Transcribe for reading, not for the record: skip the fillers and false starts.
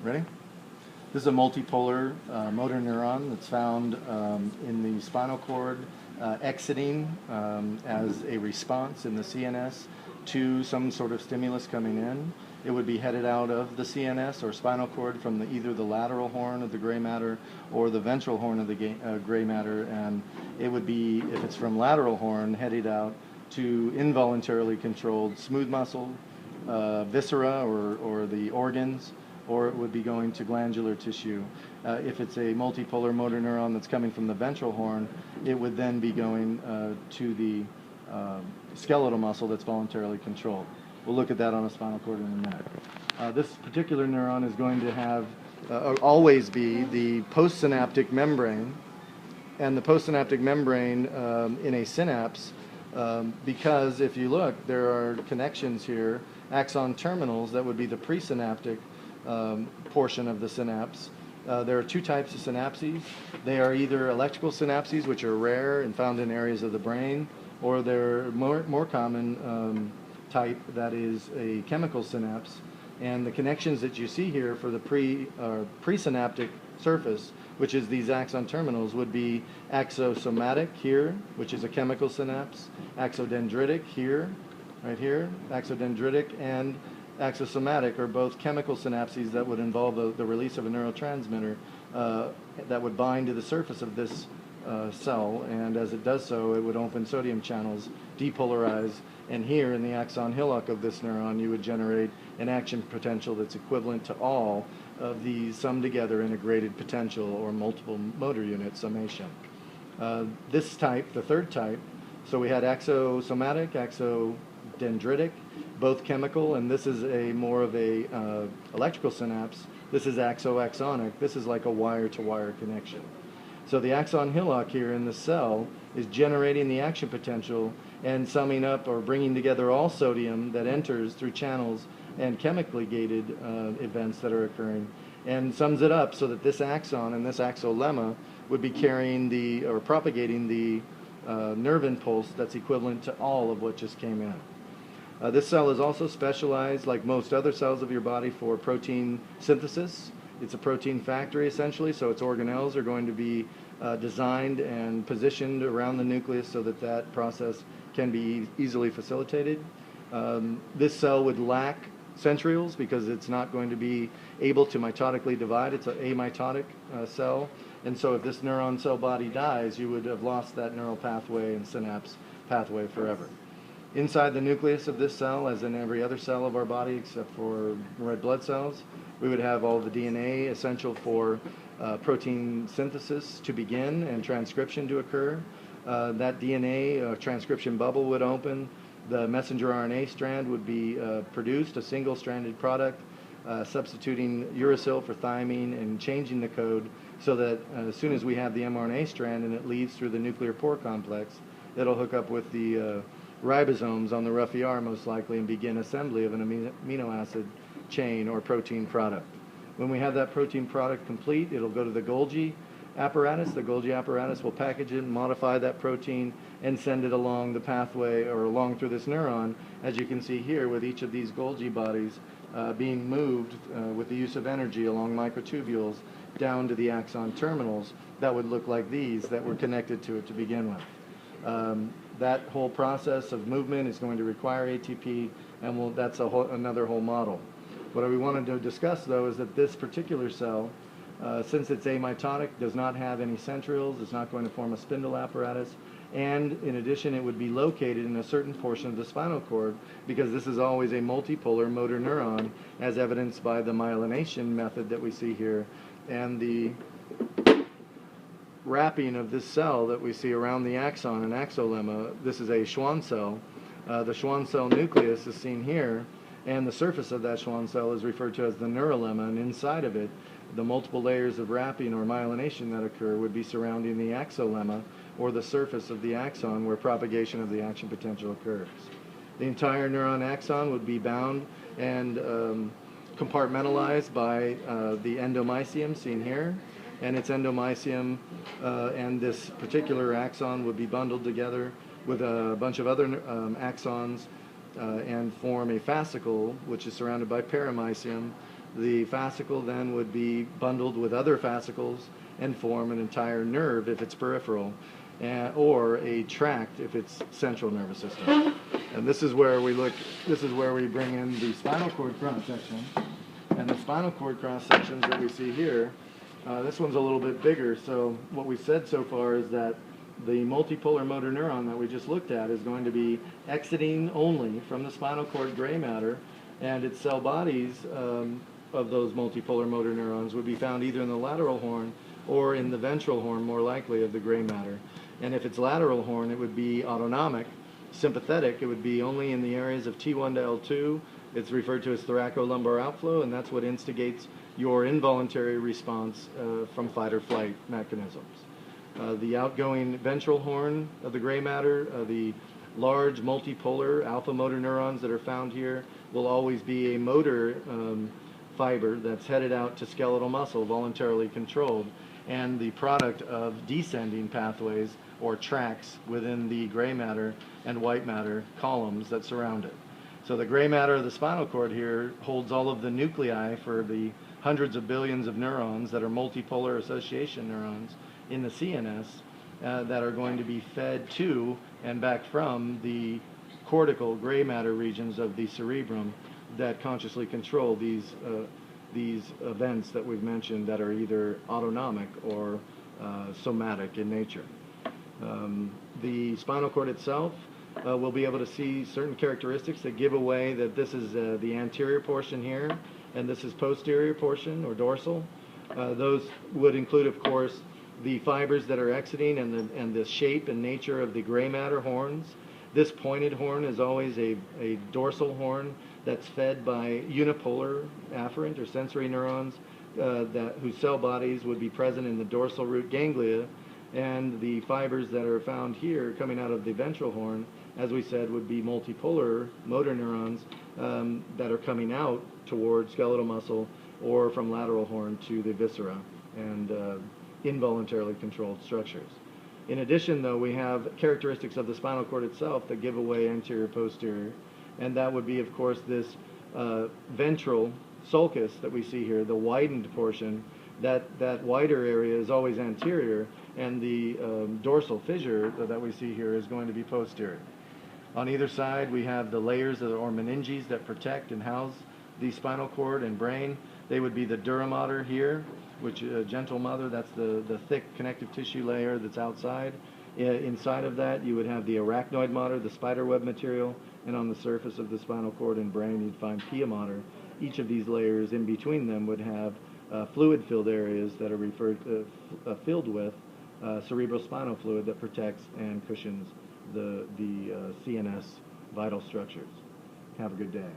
Ready? This is a multipolar motor neuron that's found in the spinal cord, exiting as a response in the CNS to some sort of stimulus coming in. It would be headed out of the CNS or spinal cord from either the lateral horn of the gray matter or the ventral horn of the gray matter, and it would be, if it's from lateral horn, headed out to involuntarily controlled smooth muscle, viscera or the organs, or it would be going to glandular tissue. If it's a multipolar motor neuron that's coming from the ventral horn, it would then be going to the skeletal muscle that's voluntarily controlled. We'll look at that on a spinal cord in a minute. This particular neuron is going to have always be the postsynaptic membrane, and the postsynaptic membrane in a synapse, because if you look, there are connections here, axon terminals that would be the presynaptic portion of the synapse. There are two types of synapses. They are either electrical synapses, which are rare and found in areas of the brain, or they're more common type that is a chemical synapse. And the connections that you see here for the presynaptic surface, which is these axon terminals, would be axosomatic here, which is a chemical synapse, axodendritic here, right here, axodendritic, and axosomatic are both chemical synapses that would involve the release of a neurotransmitter that would bind to the surface of this cell, and as it does so, it would open sodium channels, depolarize, and here in the axon hillock of this neuron, you would generate an action potential that's equivalent to all of these summed together integrated potential or multiple motor unit summation. This type, the third type, so we had axosomatic, axodendritic, both chemical, and this is a more of a electrical synapse. This is axo-axonic. This is like a wire-to-wire connection. So the axon hillock here in the cell is generating the action potential and summing up or bringing together all sodium that enters through channels and chemically gated events that are occurring, and sums it up so that this axon and this axolemma would be carrying the or propagating the nerve impulse that's equivalent to all of what just came in. This cell is also specialized, like most other cells of your body, for protein synthesis. It's a protein factory, essentially, so its organelles are going to be designed and positioned around the nucleus so that that process can be easily facilitated. This cell would lack centrioles because it's not going to be able to mitotically divide. It's an amitotic cell, and so if this neuron cell body dies, you would have lost that neural pathway and synapse pathway forever. Inside the nucleus of this cell, as in every other cell of our body except for red blood cells, we would have all the DNA essential for protein synthesis to begin and transcription to occur. That DNA transcription bubble would open. The messenger RNA strand would be produced, a single-stranded product, substituting uracil for thymine and changing the code so that as soon as we have the mRNA strand and it leads through the nuclear pore complex, it'll hook up with the ribosomes on the rough ER most likely and begin assembly of an amino acid chain or protein product. When we have that protein product complete, it'll go to the Golgi apparatus. The Golgi apparatus will package it, modify that protein, and send it along the pathway or along through this neuron, as you can see here with each of these Golgi bodies being moved with the use of energy along microtubules down to the axon terminals that would look like these that were connected to it to begin with. That whole process of movement is going to require ATP, and that's another whole model. What we wanted to discuss, though, is that this particular cell, since it's amitotic, does not have any centrioles, it's not going to form a spindle apparatus, and in addition, it would be located in a certain portion of the spinal cord because this is always a multipolar motor neuron, as evidenced by the myelination method that we see here, and the wrapping of this cell that we see around the axon and axolemma. This is a Schwann cell. The Schwann cell nucleus is seen here, and the surface of that Schwann cell is referred to as the neurolemma, and inside of it, the multiple layers of wrapping or myelination that occur would be surrounding the axolemma, or the surface of the axon where propagation of the action potential occurs. The entire neuron axon would be bound and compartmentalized by the endomysium seen here, and its endomysium and this particular axon would be bundled together with a bunch of other axons and form a fascicle, which is surrounded by paramycium, The fascicle then would be bundled with other fascicles and form an entire nerve if it's peripheral, or a tract if it's central nervous system. And this is where we bring in the spinal cord cross section. And the spinal cord cross sections that we see here, this one's a little bit bigger. So what we said so far is that the multipolar motor neuron that we just looked at is going to be exiting only from the spinal cord gray matter, and its cell bodies of those multipolar motor neurons would be found either in the lateral horn or in the ventral horn, more likely, of the gray matter. And if it's lateral horn, it would be autonomic. Sympathetic, it would be only in the areas of T1 to L2. It's referred to as thoracolumbar outflow, and that's what instigates your involuntary response from fight or flight mechanisms. The outgoing ventral horn of the gray matter, the large multipolar alpha motor neurons that are found here, will always be a motor fiber that's headed out to skeletal muscle, voluntarily controlled, and the product of descending pathways or tracks within the gray matter and white matter columns that surround it. So the gray matter of the spinal cord here holds all of the nuclei for the hundreds of billions of neurons that are multipolar association neurons in the CNS that are going to be fed to and back from the cortical gray matter regions of the cerebrum that consciously control these events that we've mentioned that are either autonomic or somatic in nature. The spinal cord itself will be able to see certain characteristics that give away that this is the anterior portion here, and this is posterior portion or dorsal. Those would include, of course, the fibers that are exiting and the shape and nature of the gray matter horns. This pointed horn is always a dorsal horn that's fed by unipolar afferent or sensory neurons whose cell bodies would be present in the dorsal root ganglia, and the fibers that are found here coming out of the ventral horn, as we said, would be multipolar motor neurons that are coming out toward skeletal muscle or from lateral horn to the viscera and involuntarily controlled structures. In addition, though, we have characteristics of the spinal cord itself that give away anterior-posterior, and that would be, of course, this ventral sulcus that we see here, the widened portion. That wider area is always anterior, and the dorsal fissure that we see here is going to be posterior. On either side, we have the layers or meninges that protect and house the spinal cord and brain. They would be the dura mater here, which gentle mother, that's the thick connective tissue layer that's outside. Inside of that, you would have the arachnoid mater, the spider web material, and on the surface of the spinal cord and brain, you'd find pia mater. Each of these layers in between them would have fluid-filled areas that are filled with cerebrospinal fluid that protects and cushions the CNS vital structures. Have a good day.